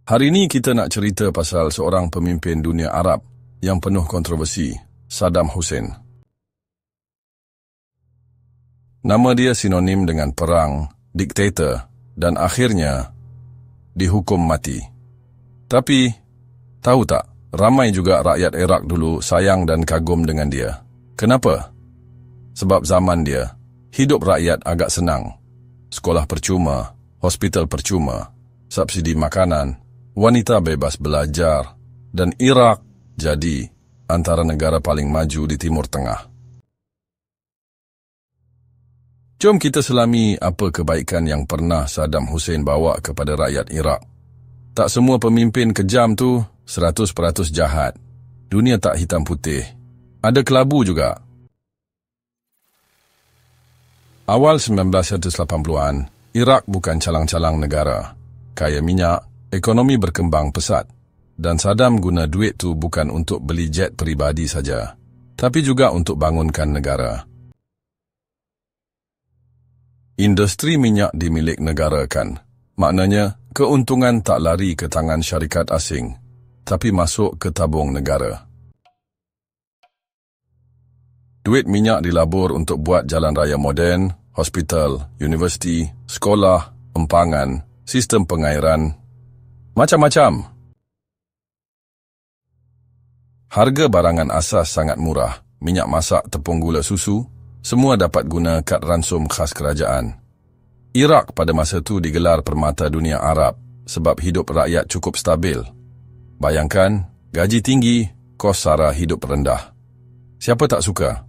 Hari ini kita nak cerita pasal seorang pemimpin dunia Arab yang penuh kontroversi, Saddam Hussein. Nama dia sinonim dengan perang, diktator, dan akhirnya dihukum mati. Tapi, tahu tak, ramai juga rakyat Iraq dulu sayang dan kagum dengan dia. Kenapa? Sebab zaman dia, hidup rakyat agak senang. Sekolah percuma, hospital percuma, subsidi makanan, wanita bebas belajar, dan Iraq jadi antara negara paling maju di Timur Tengah. Jom kita selami apa kebaikan yang pernah Saddam Hussein bawa kepada rakyat Iraq. Tak semua pemimpin kejam tu 100% jahat. Dunia tak hitam putih. Ada kelabu juga. Awal 1980-an, Iraq bukan calang-calang negara. Kaya minyak, ekonomi berkembang pesat, dan Saddam guna duit tu bukan untuk beli jet peribadi saja, tapi juga untuk bangunkan negara. Industri minyak dimilik negarakan, maknanya keuntungan tak lari ke tangan syarikat asing, tapi masuk ke tabung negara. Duit minyak dilabur untuk buat jalan raya moden, hospital, universiti, sekolah, empangan, sistem pengairan, macam-macam. Harga barangan asas sangat murah. Minyak masak, tepung gula susu, semua dapat guna kad ransum khas kerajaan. Iraq pada masa tu digelar permata dunia Arab sebab hidup rakyat cukup stabil. Bayangkan, gaji tinggi, kos sara hidup rendah. Siapa tak suka?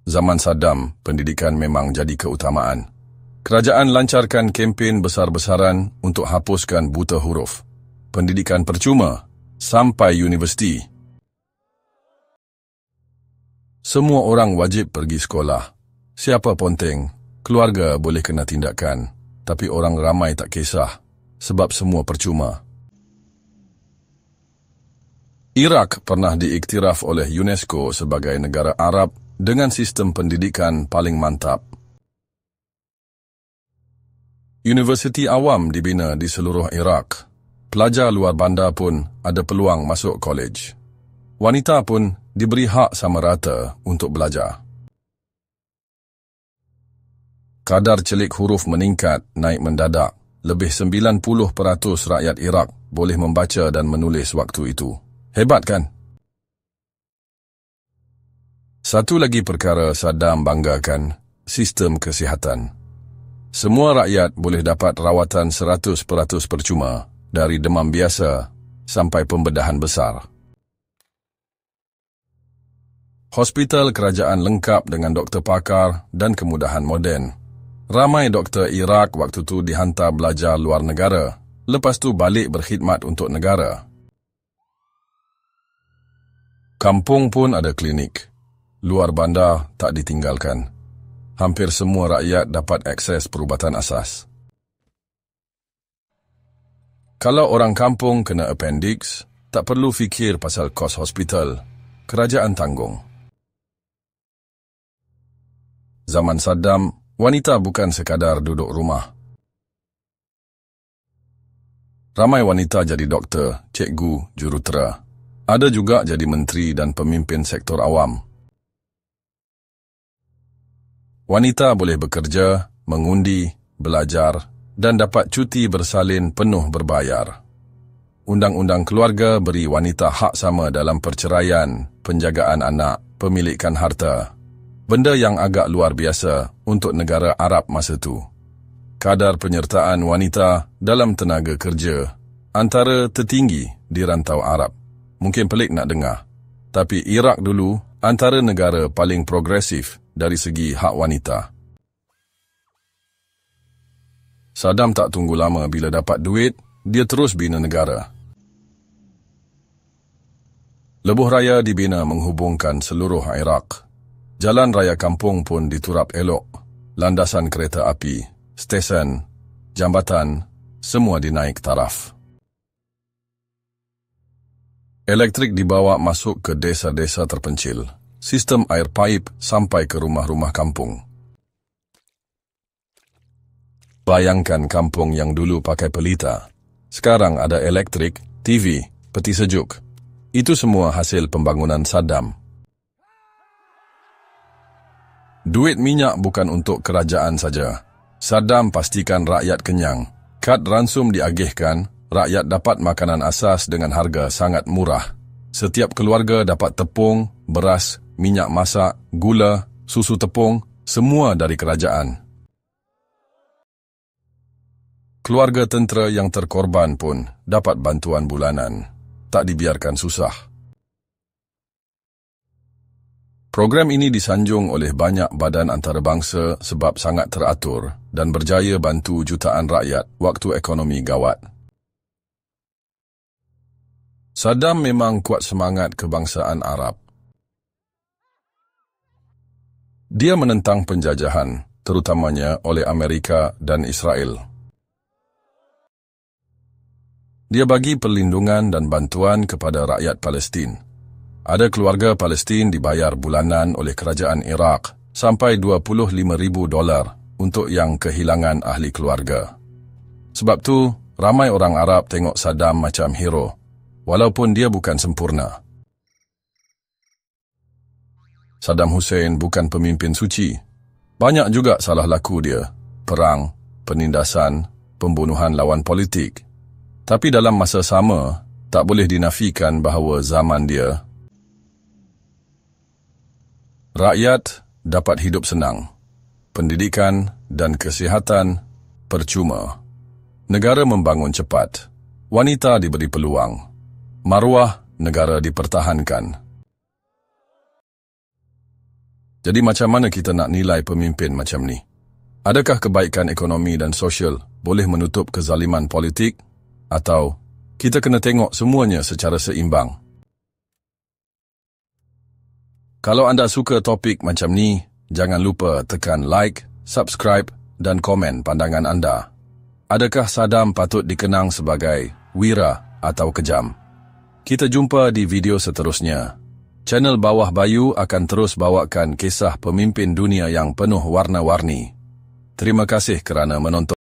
Zaman Saddam, pendidikan memang jadi keutamaan. Kerajaan lancarkan kempen besar-besaran untuk hapuskan buta huruf. Pendidikan percuma sampai universiti. Semua orang wajib pergi sekolah. Siapa ponteng, keluarga boleh kena tindakan, tapi orang ramai tak kisah sebab semua percuma. Iraq pernah diiktiraf oleh UNESCO sebagai negara Arab dengan sistem pendidikan paling mantap. Universiti awam dibina di seluruh Iraq. Pelajar luar bandar pun ada peluang masuk kolej. Wanita pun diberi hak sama rata untuk belajar. Kadar celik huruf meningkat naik mendadak. Lebih 90% rakyat Iraq boleh membaca dan menulis waktu itu. Hebat kan? Satu lagi perkara Saddam banggakan, sistem kesihatan. Semua rakyat boleh dapat rawatan 100% percuma, dari demam biasa sampai pembedahan besar. Hospital kerajaan lengkap dengan doktor pakar dan kemudahan moden. Ramai doktor Iraq waktu tu dihantar belajar luar negara, lepas tu balik berkhidmat untuk negara. Kampung pun ada klinik. Luar bandar tak ditinggalkan. Hampir semua rakyat dapat akses perubatan asas. Kalau orang kampung kena appendix, tak perlu fikir pasal kos hospital. Kerajaan tanggung. Zaman Saddam, wanita bukan sekadar duduk rumah. Ramai wanita jadi doktor, cikgu, jurutera. Ada juga jadi menteri dan pemimpin sektor awam. Wanita boleh bekerja, mengundi, belajar, dan dapat cuti bersalin penuh berbayar. Undang-undang keluarga beri wanita hak sama dalam perceraian, penjagaan anak, pemilikan harta. Benda yang agak luar biasa untuk negara Arab masa tu. Kadar penyertaan wanita dalam tenaga kerja antara tertinggi di rantau Arab. Mungkin pelik nak dengar, tapi Iraq dulu antara negara paling progresif dari segi hak wanita. Saddam tak tunggu lama bila dapat duit, dia terus bina negara. Lebuh raya dibina menghubungkan seluruh Iraq. Jalan raya kampung pun diturap elok. Landasan kereta api, stesen, jambatan, semua dinaik taraf. Elektrik dibawa masuk ke desa-desa terpencil. Sistem air paip sampai ke rumah-rumah kampung. Bayangkan kampung yang dulu pakai pelita. Sekarang ada elektrik, TV, peti sejuk. Itu semua hasil pembangunan Saddam. Duit minyak bukan untuk kerajaan saja. Saddam pastikan rakyat kenyang. Kad ransum diagihkan, rakyat dapat makanan asas dengan harga sangat murah. Setiap keluarga dapat tepung, beras, minyak masak, gula, susu tepung, semua dari kerajaan. Keluarga tentera yang terkorban pun dapat bantuan bulanan. Tak dibiarkan susah. Program ini disanjung oleh banyak badan antarabangsa sebab sangat teratur dan berjaya bantu jutaan rakyat waktu ekonomi gawat. Saddam memang kuat semangat kebangsaan Arab. Dia menentang penjajahan, terutamanya oleh Amerika dan Israel. Dia bagi perlindungan dan bantuan kepada rakyat Palestin. Ada keluarga Palestin dibayar bulanan oleh kerajaan Iraq sampai $25,000 untuk yang kehilangan ahli keluarga. Sebab tu, ramai orang Arab tengok Saddam macam hero, walaupun dia bukan sempurna. Saddam Hussein bukan pemimpin suci. Banyak juga salah laku dia. Perang, penindasan, pembunuhan lawan politik. Tapi dalam masa sama, tak boleh dinafikan bahawa zaman dia, rakyat dapat hidup senang. Pendidikan dan kesihatan percuma. Negara membangun cepat. Wanita diberi peluang. Maruah negara dipertahankan. Jadi macam mana kita nak nilai pemimpin macam ni? Adakah kebaikan ekonomi dan sosial boleh menutup kezaliman politik? Atau kita kena tengok semuanya secara seimbang? Kalau anda suka topik macam ni, jangan lupa tekan like, subscribe dan komen pandangan anda. Adakah Saddam patut dikenang sebagai wira atau kejam? Kita jumpa di video seterusnya. Channel Bawah Bayu akan terus bawakan kisah pemimpin dunia yang penuh warna-warni. Terima kasih kerana menonton.